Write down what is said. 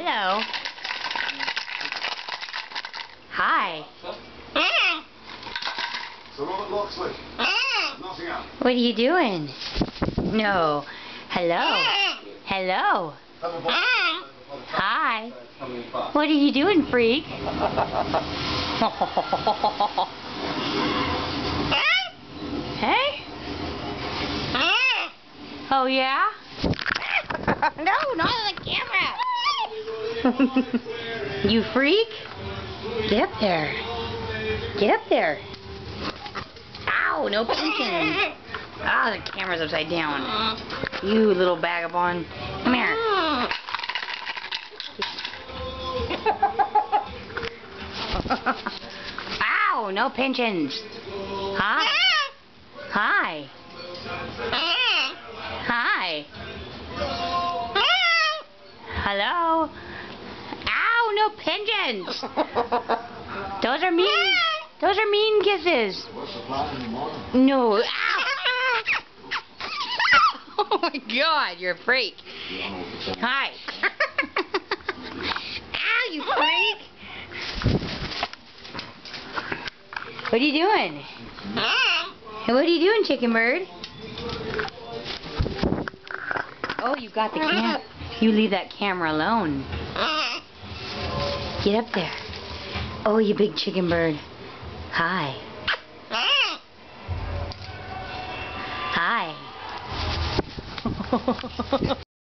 Hello. Hi. What are you doing? No. Hello. Hello. Hi. What are you doing, freak? Hey? Oh, yeah? No, not on the camera. You freak. Get up there. Get up there. Ow, no pinching. Ah, the camera's upside down. You little vagabond. Come here. Ow, no pinching. Hi. Hi. Hi. Hello. Ow, no pigeons. Those are mean. Those are mean kisses. No. Ow. Oh my God, you're a freak. Hi. Ow, you freak. What are you doing? What are you doing, chicken bird? Oh, you got the camera. You leave that camera alone. Get up there. Oh, you big chicken bird. Hi. Hi.